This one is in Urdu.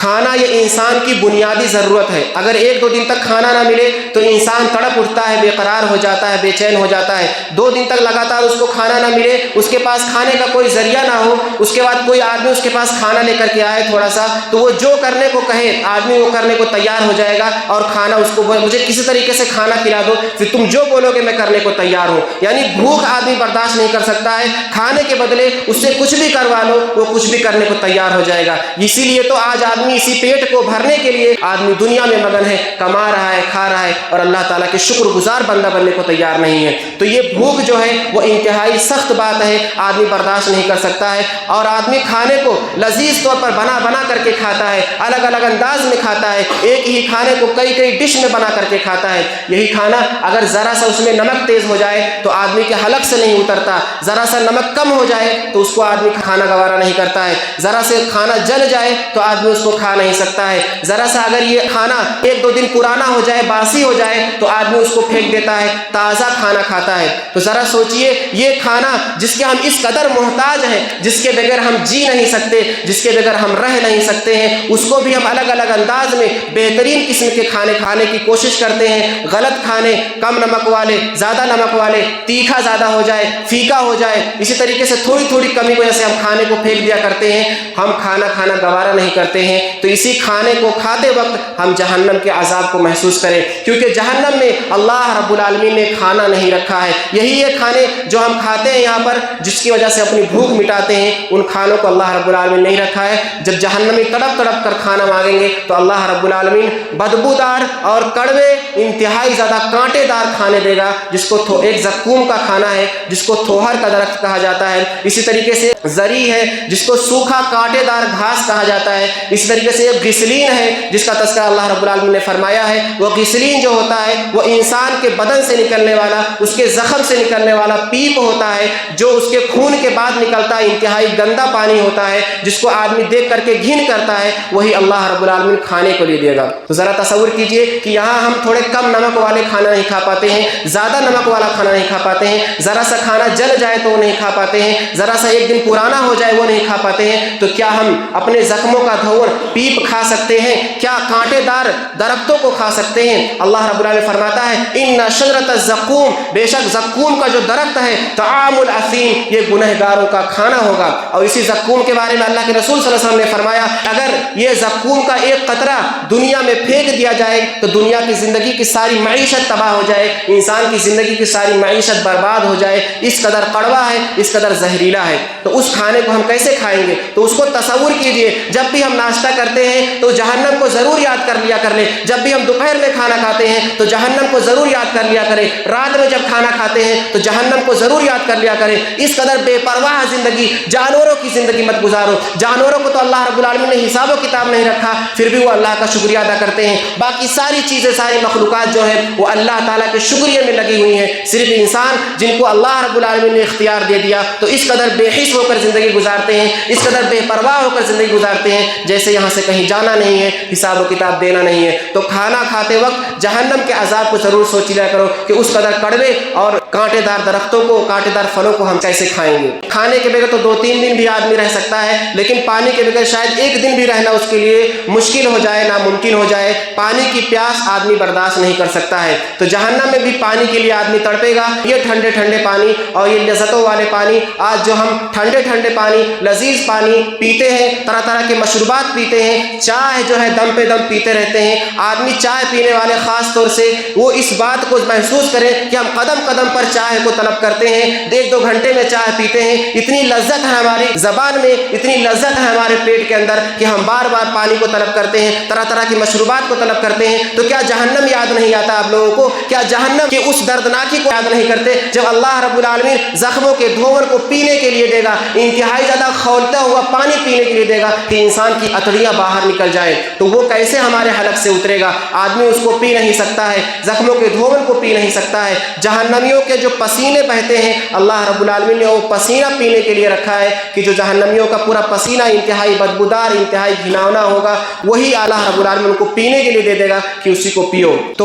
کھانا یہ انسان کی بنیادی ضرورت ہے. اگر 1-2 دن تک کھانا نہ ملے تو انسان تڑپ اٹھتا ہے، بے قرار ہو جاتا ہے، بے چین ہو جاتا ہے. 2 دن تک لگاتار اس کو کھانا نہ ملے، اس کے پاس کھانے کا کوئی ذریعہ نہ ہو، اس کے بعد کوئی آدمی اس کے پاس کھانا لے کر کے آئے تھوڑا سا، تو وہ جو کرنے کو کہے آدمی وہ کرنے کو تیار ہو جائے گا. اور کھانا اس کو مجھے کسی طریقے سے کھانا کھلا دو، پھر تم جو بولو گے میں کرنے کو تیار ہوں. یعنی بھوک آدمی برداشت نہیں کر سکتا ہے، کھانے کے بدلے اس سے کچھ بھی کروا لو وہ کچھ بھی کرنے کو تیار ہو جائے گا. اسی لیے تو آج آدمی اسی پیٹ کو بھرنے کے لیے آدمی دنیا میں مگن ہے، کما رہا ہے، کھا رہا ہے، اور اللہ تعالیٰ کے شکر گزار بندہ بننے کو تیار نہیں ہے. تو یہ بھوک جو ہے وہ انتہائی سخت بات ہے، آدمی برداشت نہیں کر سکتا ہے. اور آدمی کھانے کو لذیذ طور پر بنا کر کے کھاتا ہے، الگ الگ انداز میں کھاتا ہے، ایک ہی کھانے کو کئی ڈش میں بنا کر کے کھاتا ہے. یہی کھانا اگر ذرا سا اس میں نمک تیز ہو جائے تو آدمی کے حلق سے نہیں اترتا، ذرا سا نمک کم ہو جائے تو اس کو آدمی کھانا گوارا نہیں کرتا ہے، ذرا سے کھانا جل جائے تو آدمی اس کو کھا نہیں سکتا ہے، ذرا سا اگر یہ کھانا 1-2 دن پرانا ہو جائے، باسی ہو جائے تو آدمی اس کو پھینک دیتا ہے، تازہ کھانا کھاتا ہے. تو ذرا سوچئے یہ کھانا جس کے ہم اس قدر محتاج ہیں، جس کے بغیر ہم جی نہیں سکتے، جس کے بغیر ہم رہ نہیں سکتے ہیں، اس کو بھی ہم الگ الگ انداز میں بہترین قسم کے کھانے کھانے کی کوشش کرتے ہیں. غلط کھانے، کم نمک والے، زیادہ نمک والے، تیکھا زیادہ ہو جائے، پھیکا ہو جائے، اسی طریقے سے تھوڑی کمی کی وجہ سے ہم کھانے کو پھینک دیا کرتے ہیں، ہم کھانا گوارا نہیں کرتے ہیں. تو اسی کھانے کو کھاتے وقت ہم جہنم کے عذاب کو محسوس کریں، کیونکہ جہنم میں اللہ رب العالمین نے کھانا نہیں رکھا ہے. یہی یہ کھانے جو ہم کھاتے ہیں یہاں پر، جس کی وجہ سے اپنی بھوک مٹاتے ہیں، ان کھانوں کو اللہ رب العالمین نہیں رکھا ہے. جب جہنم میں تڑپ کر کھانا مانگیں گے تو اللہ رب العالمین بدبودار اور کڑوے، انتہائی زیادہ کانٹے دار کھانے دے گا، جس کو ایک زقوم کا کھانا ہے جس کو تھوہر کا درخت کہا جاتا ہے. اسی طریقے سے زری ہے جس کو سوکھا کانٹے دار گھاس کہا جاتا ہے. اسی طریقے سے ایک غسلین ہے جس کا تذکرہ اللہ رب العالمین نے فرمایا ہے. وہ غسلین جو ہوتا ہے وہ انسان کے بدن سے نکلنے والا، اس کے زخم سے نکلنے والا پیپ ہوتا ہے، جو اس کے خون کے بعد نکلتا ہے، انتہائی گندا پانی ہوتا ہے، جس کو آدمی دیکھ کر کے گھن کرتا ہے، وہی اللہ رب العالمین کھانے کو لے دے گا. تو ذرا تصور کیجئے کہ یہاں ہم تھوڑے کم نمک والے کھانا نہیں کھا پاتے ہیں، زیادہ نمک والا کھانا نہیں کھا پاتے ہیں، ذرا سا کھانا جل جائے تو وہ نہیں کھا پاتے ہیں، ذرا سا 1 دن پرانا ہو جائے وہ نہیں کھا پاتے ہیں. تو کیا ہم اپنے زخموں کا دھون پیپ کھا سکتے ہیں؟ کیا کانٹے دار درختوں کو کھا سکتے ہیں؟ اللہ رب العالمین فرماتا ہے ان شجرۃ الزقوم، بے شک زقوم کا جو درخت ہے، طعام الاثیم، یہ گنہگاروں کا کھانا ہوگا. اور اسی زقوم کے بارے میں اللہ کے رسول صلی اللہ علیہ وسلم نے فرمایا اگر یہ زقوم کا ایک قطرہ دنیا میں پھینک دیا جائے تو دنیا کی زندگی کی ساری معیشت تباہ ہو جائے، انسان کی زندگی کی ساری معیشت برباد ہو جائے. اس قدر کڑوا ہے، اس قدر زہریلا ہے. تو اس کھانے کو ہم کیسے کھائیں گے؟ تو اس کو تصور کیجئے، جب بھی ہم ناشتہ کرتے ہیں تو جہنم کو ضرور یاد کر لیا کر لیں، جب بھی ہم دوپہر میں کھانا کھاتے ہیں تو جہنم کو ضرور یاد کر لیا کریں، رات میں جب کھانا کھاتے ہیں تو جہنم کو ضرور یاد کر لیا کریں. اس قدر بے پرواہ زندگی، جانوروں کی زندگی مت گزارو. جانوروں کو تو اللہ رب العالمین نے حساب و کتاب نہیں رکھا، پھر بھی وہ اللہ کا شکریہ ادا کرتے ہیں. باقی ساری چیزیں، ساری مخلوقات جو ہے وہ اللہ تعالیٰ کے شکریہ میں لگی ہوئی ہیں. صرف انسان جن کو اللہ رب العالمین نے اختیار دے دیا تو اس قدر بے حس ہو کر زندگی گزارتے ہیں، اس قدر بے پرواہ ہو کر زندگی گزارتے ہیں جیسے یہاں سے کہیں جانا نہیں ہے، حساب و کتاب دینا نہیں ہے. تو کھانا کھاتے وقت جہنم کے عذاب کو ضرور سوچ لیا کرو کہ اس قدر کڑوے اور کانٹے دار درختوں کو، کانٹے دار پھلوں کو ہم کیسے کھائیں گے. کھانے کے بغیر تو 2-3 دن بھی آدمی رہ سکتا ہے، لیکن پانی کے بغیر شاید 1 دن بھی رہنا اس کے لیے مشکل ہو جائے، ناممکن ہو جائے. پانی کی پیاس آدمی برداشت نہیں کر سکتا ہے. تو جہنم میں بھی پانی کے لیے آدمی تڑپے گا. یہ ٹھنڈے پانی اور یہ لذتوں والے پانی، آج جو ہم ٹھنڈے پانی، لذیذ پانی پیتے ہیں، طرح کے مشروبات پیتے ہیں، چائے جو ہے دم پہ دم پیتے رہتے ہیں. آدمی چائے پینے والے خاص طور سے وہ اس بات کو محسوس کریں کہ ہم قدم پر چائے کو طلب کرتے ہیں، 1-2 گھنٹے میں چائے پیتے ہیں. اتنی لذت ہے ہماری زبان میں، اتنی لذت ہے ہمارے پیٹ کے اندر کہ ہم بار پانی کو طلب کرتے ہیں، طرح کی مشروبات کو طلب کرتے ہیں. تو کیا جہنم یاد نہیں آتا آپ لوگوں کو؟ کیا جہنم کے اس دردناکی کو یاد نہیں کرتے جب اللہ رب العالمین زخموں کے دھون کو پینے کے لیے دے گا، انتہائی زیادہ کھولتا ہوا پانی پینے کے لیے دے گا کہ انسان کی اتڑیاں باہر نکل جائیں، تو وہ کیسے ہمارے حلق سے اترے گا؟ آدمی اس کو پی نہیں سکتا ہے، زخموں کے دھون کو پی نہیں سکتا ہے. جہنمیوں کے جو پسینے بہتے ہیں، اللہ رب العالمین نے وہ پسینہ پینے کے لیے رکھا ہے کہ جو جہنمیوں کا پورا پسینہ انتہائی بدبودار، انتہائی گھناؤنا ہوگا، وہی اللہ رب العالمین کو پینے کے لیے دے دے گا کہ اسی کو پیو. تو